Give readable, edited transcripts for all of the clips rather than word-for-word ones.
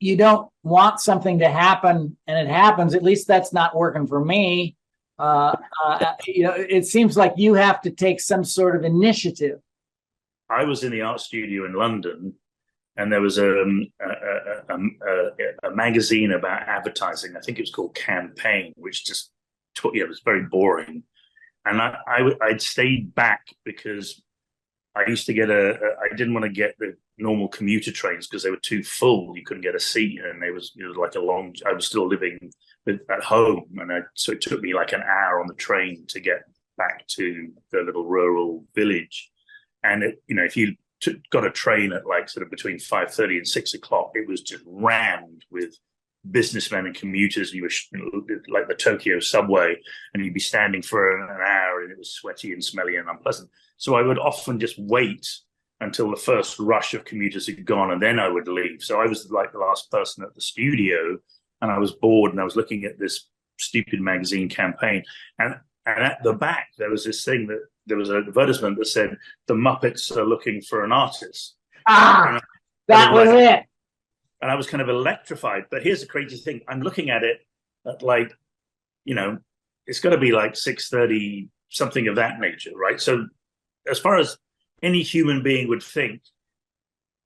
you don't want something to happen and it happens, at least that's not working for me. It seems like you have to take some sort of initiative. I was in the art studio in London, and there was a magazine about advertising. I think it was called Campaign, which just it was very boring. And I'd stayed back because I used to get I didn't want to get the normal commuter trains because they were too full. You couldn't get a seat, and it was like I was still living at home, and so it took me like an hour on the train to get back to the little rural village. And if you got a train at like sort of between 5:30 and 6 o'clock, it was just rammed with businessmen and commuters. You were like the Tokyo subway, and you'd be standing for an hour, and it was sweaty and smelly and unpleasant. So I would often just wait until the first rush of commuters had gone, and then I would leave. So I was like the last person at the studio, and I was bored, and I was looking at this stupid magazine Campaign, and at the back there was this thing that there was an advertisement that said the Muppets are looking for an artist. That was it. And I was kind of electrified. But here's the crazy thing: I'm looking at it at like, it's got to be like 6:30, something of that nature, right? So as far as any human being would think,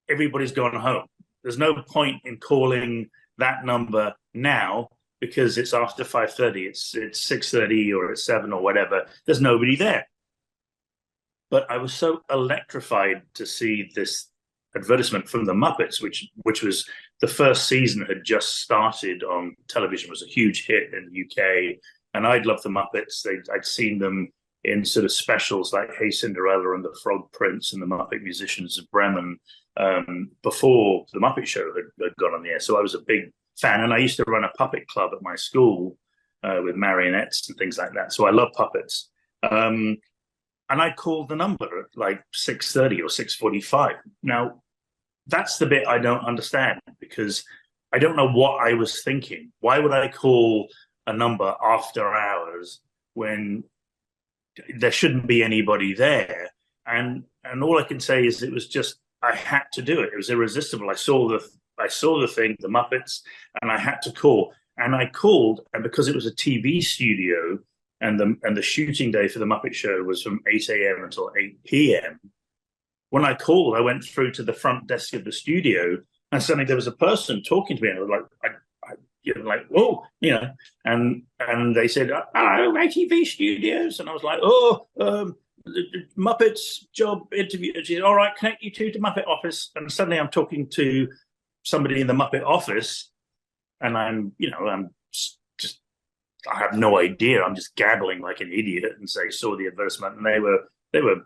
everybody's gone home. There's no point in calling that number now because it's after 5:30. It's 6:30 or it's 7 or whatever. There's nobody there. But I was so electrified to see this advertisement from the Muppets, which was the first season had just started on television, was a huge hit in the UK, and I'd loved the Muppets. I'd seen them in sort of specials like Hey Cinderella and the Frog Prince and the Muppet Musicians of Bremen before the Muppet Show had gone on the air. So I was a big fan, and I used to run a puppet club at my school with marionettes and things like that. So I love puppets. And I called the number at like 6:30 or 6:45. Now, that's the bit I don't understand because I don't know what I was thinking. Why would I call a number after hours when there shouldn't be anybody there? And all I can say is it was just, I had to do it. It was irresistible. I saw the thing, the Muppets, and I had to call. And I called, and because it was a TV studio, and the shooting day for the Muppet Show was from 8 a.m. until 8 p.m. When I called, I went through to the front desk of the studio, and suddenly there was a person talking to me, and I was like, whoa, and they said, hello, ATV Studios, and I was like, the Muppets job interview. She said, all right, connect you to the Muppet office, and suddenly I'm talking to somebody in the Muppet office, and I'm just, I have no idea. I'm just gabbling like an idiot and say, saw the advertisement, and they were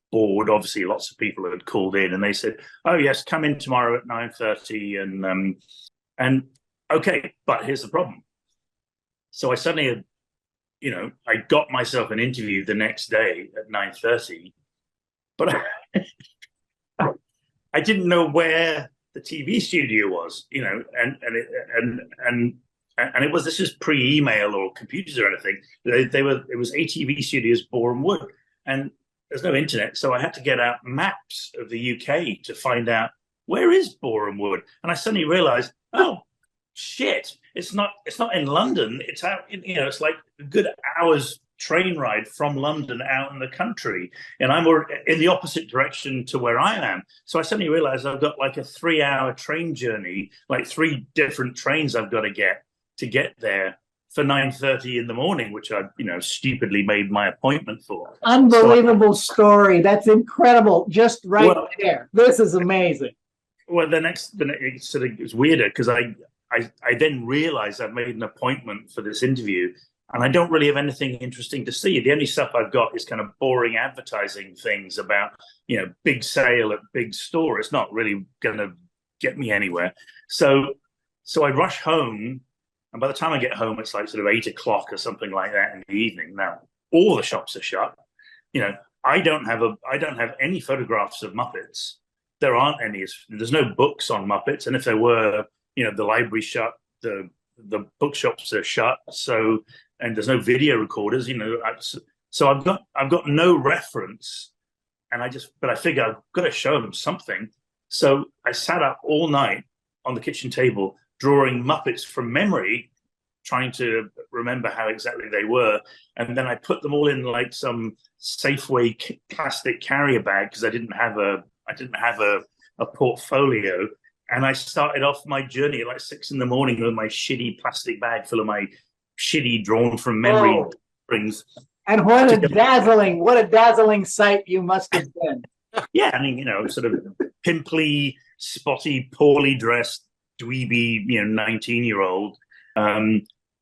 bored. Obviously, lots of people had called in, and they said, "Oh yes, come in tomorrow at 9:30." And okay, but here's the problem. So I suddenly had, I got myself an interview the next day at 9:30, but I didn't know where the TV studio was, and this is pre-email or computers or anything. It was ATV Studios, Boreham Wood, and there's no internet, so I had to get out maps of the UK to find out where is Boreham Wood. And I suddenly realised, oh shit, it's not in London. It's out, it's like a good hour's train ride from London out in the country, and I'm in the opposite direction to where I am. So I suddenly realised I've got like a 3-hour train journey, like 3 different trains I've got to get there for 9:30 in the morning, which I, stupidly made my appointment for. Unbelievable story. That's incredible. Just there. This is amazing. Well, the next it was weirder because I then realized I've made an appointment for this interview, and I don't really have anything interesting to see. The only stuff I've got is kind of boring advertising things about, big sale at big store. It's not really going to get me anywhere. So I rush home. And by the time I get home, it's like sort of 8 o'clock or something like that in the evening. Now, all the shops are shut. I don't have any photographs of Muppets. There aren't any. There's no books on Muppets. And if there were, the library's shut, the bookshops are shut. So, and there's no video recorders, So I've got no reference. And but I figure I've got to show them something. So I sat up all night on the kitchen table drawing Muppets from memory, trying to remember how exactly they were. And then I put them all in like some Safeway plastic carrier bag because I didn't have a portfolio. And I started off my journey at like 6 a.m. with my shitty plastic bag full of my shitty drawn from memory rings. And what a dazzling sight you must have been. Yeah, I mean, sort of pimply, spotty, poorly dressed, dweeby, 19-year-old.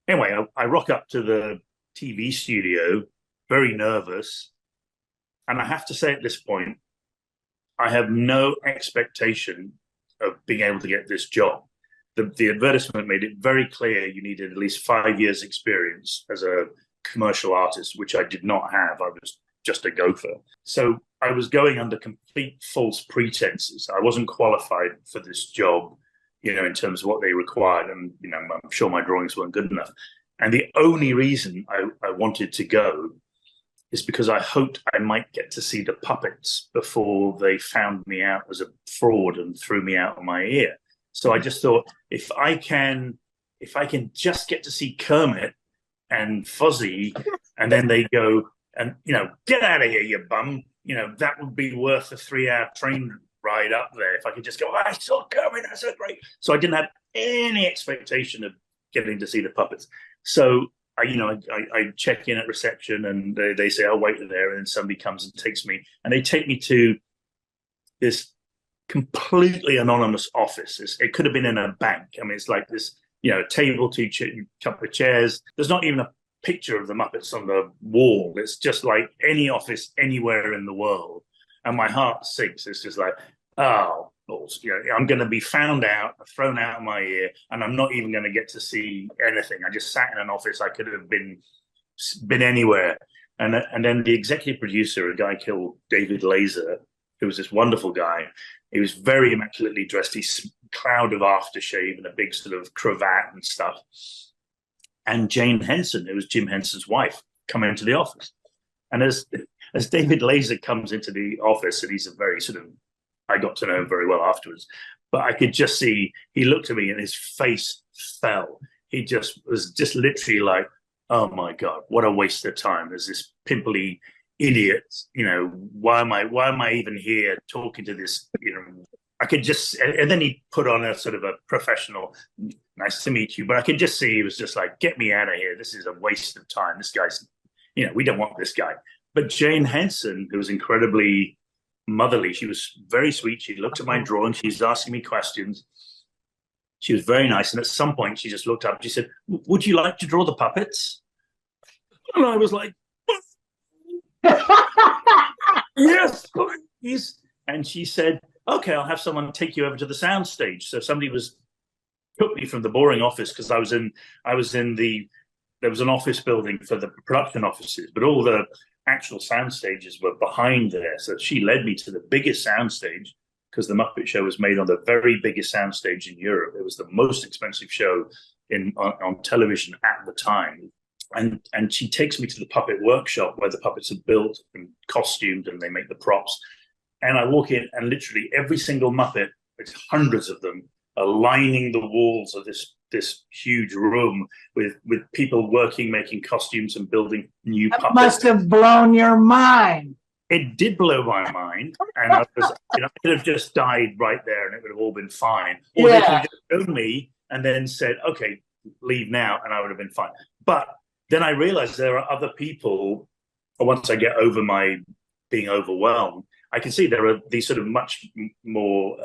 Anyway, I rock up to the TV studio, very nervous. And I have to say at this point, I have no expectation of being able to get this job. The advertisement made it very clear you needed at least 5 years experience as a commercial artist, which I did not have. I was just a gopher. So I was going under complete false pretenses. I wasn't qualified for this job, in terms of what they required. And, I'm sure my drawings weren't good enough. And the only reason I wanted to go is because I hoped I might get to see the puppets before they found me out as a fraud and threw me out of my ear. So I just thought, if I can just get to see Kermit and Fuzzy, and then they go and, get out of here, you bum. That would be worth a 3-hour train ride up there. If I could just go, I saw Kermit, that's so great. So I didn't have any expectation of getting to see the puppets. So I check in at reception and they say, I'll wait there. And then somebody comes and takes me, and they take me to this completely anonymous office. It could have been in a bank. I mean, it's like this, table, couple of chairs. There's not even a picture of the Muppets on the wall. It's just like any office anywhere in the world. And my heart sinks. It's just like, oh, I'm going to be found out, thrown out of my ear, and I'm not even going to get to see anything. I just sat in an office. I could have been anywhere. And then the executive producer, a guy called David Laser, who was this wonderful guy. He was very immaculately dressed. He's a cloud of aftershave and a big sort of cravat and stuff. And Jane Henson, who was Jim Henson's wife, come into the office. And as David Laser comes into the office, and he's a very sort of, I got to know him very well afterwards, but I could just see, he looked at me and his face fell. He was literally like, oh my God, what a waste of time. There's this pimply idiot, why am I even here talking to this, I could just, and then he put on a sort of a professional, nice to meet you, but I could just see he was just like, get me out of here. This is a waste of time. This guy's, we don't want this guy. But Jane Henson, who was incredibly motherly, she was very sweet. She looked at my drawing. She was asking me questions. She was very nice. And at some point, she just looked up. She said, would you like to draw the puppets? And I was like, yes, please. And she said, okay, I'll have someone take you over to the sound stage. So somebody took me from the boring office, because there was an office building for the production offices, but all the actual sound stages were behind there. So she led me to the biggest sound stage, because the Muppet Show was made on the very biggest sound stage in Europe. It was the most expensive show on television at the time. And she takes me to the puppet workshop where the puppets are built and costumed and they make the props. And I walk in, and literally every single Muppet, there's hundreds of them, are lining the walls of this huge room with people working, making costumes and building new puppets. That must have blown your mind. It did blow my mind, and I could have just died right there, and it would have all been fine. Or they could have just shown me and then said, "Okay, leave now," and I would have been fine. But then I realized there are other people. Once I get over my being overwhelmed, I can see there are these sort of much more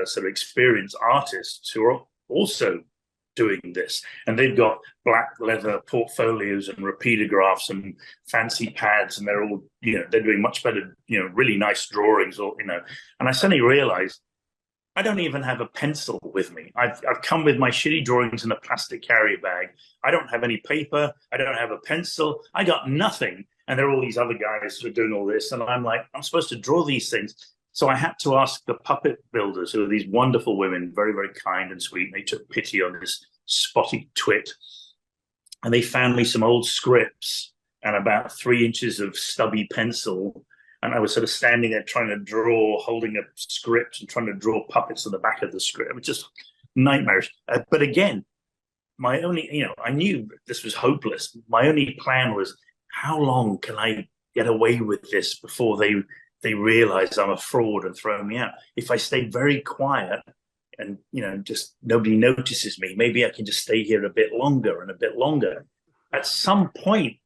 sort of experienced artists who are also doing this, and they've got black leather portfolios and repeatographs and fancy pads, and they're all, they're doing much better, really nice drawings, or and I suddenly realized I don't even have a pencil with me. I've come with my shitty drawings in a plastic carrier bag. I don't have any paper. I don't have a pencil. I got nothing. And there are all these other guys who are doing all this. And I'm like, I'm supposed to draw these things. So I had to ask the puppet builders, who are these wonderful women, very, very kind and sweet. And they took pity on this spotty twit. And they found me some old scripts and about 3 inches of stubby pencil. And I was sort of standing there trying to draw, holding a script and trying to draw puppets on the back of the script. It was just nightmarish. But again, my only, I knew this was hopeless. My only plan was, how long can I get away with this before they realize I'm a fraud and throw me out? If I stay very quiet and, just nobody notices me, maybe I can just stay here a bit longer and a bit longer. At some point,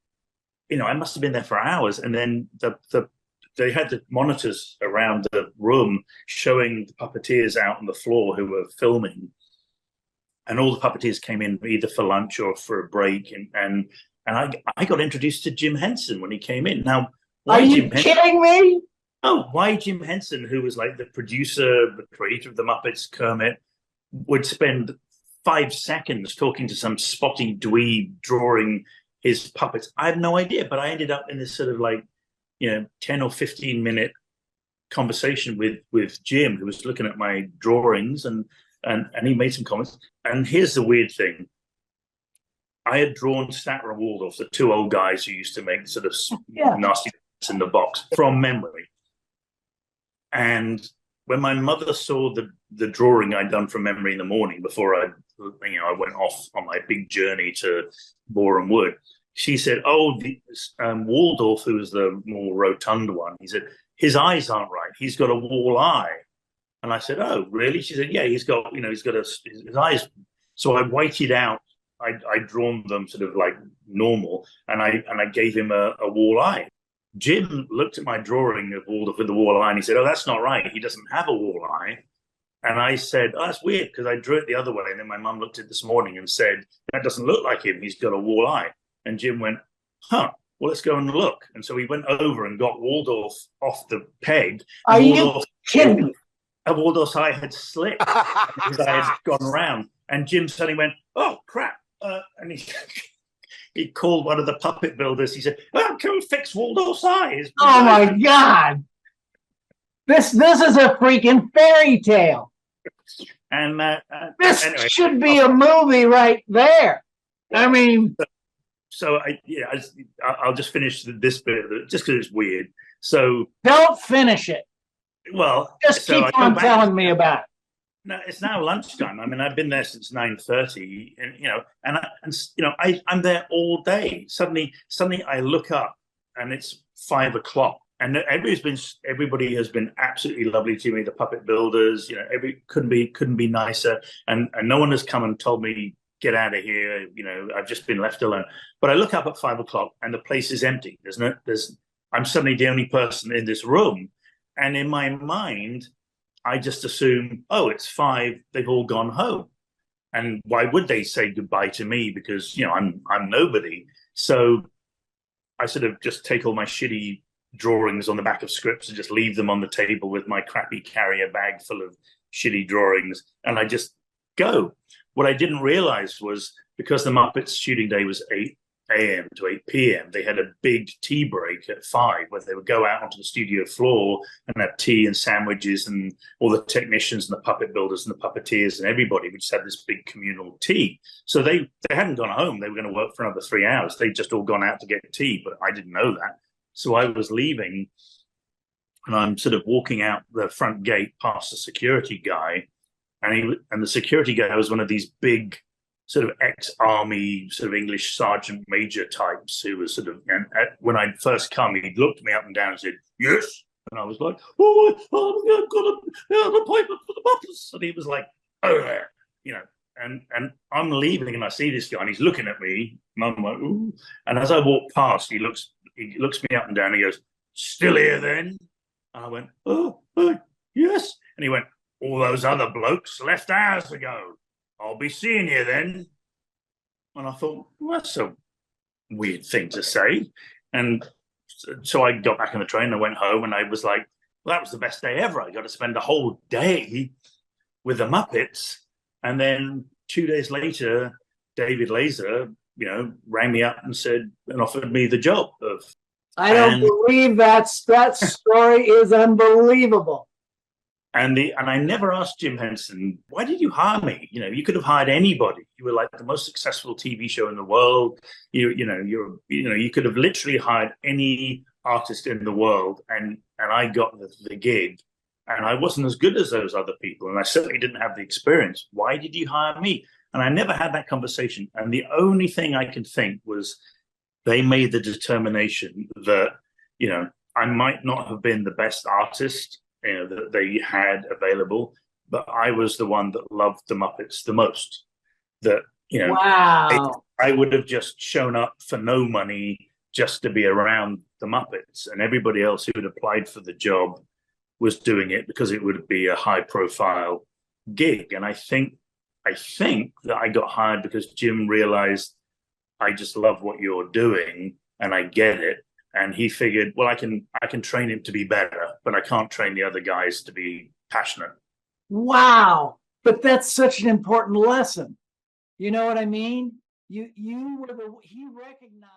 I must have been there for hours, and then they had the monitors around the room showing the puppeteers out on the floor who were filming, and all the puppeteers came in either for lunch or for a break, and I got introduced to Jim Henson when he came in. Now, are you kidding me? Oh, why Jim Henson, who was like the producer, the creator of the Muppets, Kermit, would spend 5 seconds talking to some spotty dweeb drawing his puppets? I have no idea, but I ended up in this sort of 10 or 15 minute conversation with Jim, who was looking at my drawings, and he made some comments. And here's the weird thing. I had drawn Statler and Waldorf, the two old guys who used to make sort of nasty in the box, from memory. And when my mother saw the drawing I'd done from memory in the morning before I went off on my big journey to Boreham Wood, she said, "Oh, Waldorf, who was the more rotund one," he said, "his eyes aren't right. He's got a wall eye." And I said, "Oh, really?" She said, "Yeah, he's got his eyes." So I whited out. I'd drawn them sort of like normal, and I gave him a wall eye. Jim looked at my drawing of Waldorf with the wall eye, and he said, "Oh, that's not right. He doesn't have a wall eye." And I said, "Oh, that's weird, because I drew it the other way." And then my mum looked at it this morning and said, "That doesn't look like him. He's got a wall eye." And Jim went, "Huh, well, let's go and look." And so we went over and got Waldorf off the peg. Are you kidding me? Waldorf's eye had slipped because I had gone around. And Jim suddenly went, "Oh, crap." And he called one of the puppet builders. He said, "Oh, can we fix Waldorf's eyes?" Oh, my God. This is a freaking fairy tale. And this anyway, should be a movie right there. I mean, so I'll just finish this bit just because it's weird. So don't finish it. Well, just keep on telling me about it. No, it's now lunchtime. I mean, I've been there since 9:30, and I'm there all day. Suddenly I look up and it's 5 o'clock, and everybody has been absolutely lovely to me. The puppet builders, couldn't be nicer, and no one has come and told me, "Get out of here." I've just been left alone. But I look up at 5 o'clock and the place is empty. I'm suddenly the only person in this room, and in my mind, I just assume, oh, it's 5. They've all gone home, and why would they say goodbye to me? Because I'm nobody. So I sort of just take all my shitty drawings on the back of scripts and just leave them on the table with my crappy carrier bag full of shitty drawings, and I just go. What I didn't realize was, because the Muppets shooting day was 8 a.m. to 8 p.m., they had a big tea break at 5 where they would go out onto the studio floor and have tea and sandwiches, and all the technicians and the puppet builders and the puppeteers and everybody would just have this big communal tea. So they hadn't gone home. They were going to work for another 3 hours. They'd just all gone out to get tea, but I didn't know that. So I was leaving, and I'm sort of walking out the front gate past the security guy, and the security guy was one of these big sort of ex-army, sort of English sergeant major types who was sort of, and when I'd first come, he looked me up and down and said, "Yes." And I was like, "Oh, I've got an appointment for the Muppets." And he was like, "Oh, and I'm leaving, and I see this guy, and he's looking at me, and I'm like, "Ooh." And as I walk past, he looks me up and down, and he goes, "Still here then?" And I went, oh, yes. And he went, "All those other blokes left hours ago. I'll be seeing you then." And I thought, well, that's a weird thing to say. And so I got back on the train and I went home, and I was like, well, that was the best day ever. I got to spend a whole day with the Muppets. And then 2 days later, David Laser, rang me up and offered me the job of. I don't believe that story is unbelievable. And I never asked Jim Henson, "Why did you hire me?" You could have hired anybody. You were like the most successful TV show in the world. You could have literally hired any artist in the world, and I got the gig. and I wasn't as good as those other people, and I certainly didn't have the experience. Why did you hire me? And I never had that conversation. And the only thing I can think was they made the determination that, you know, I might not have been the best artist, you know, that they had available, but I was the one that loved the Muppets the most. That, you know, Wow. I would have just shown up for no money just to be around the Muppets, and everybody else who had applied for the job was doing it because it would be a high profile gig. And I think that I got hired because Jim realized I just love what you're doing and I get it. And he figured, well, I can train him to be better, but I can't train the other guys to be passionate. Wow. But that's such an important lesson. You know what I mean? He recognized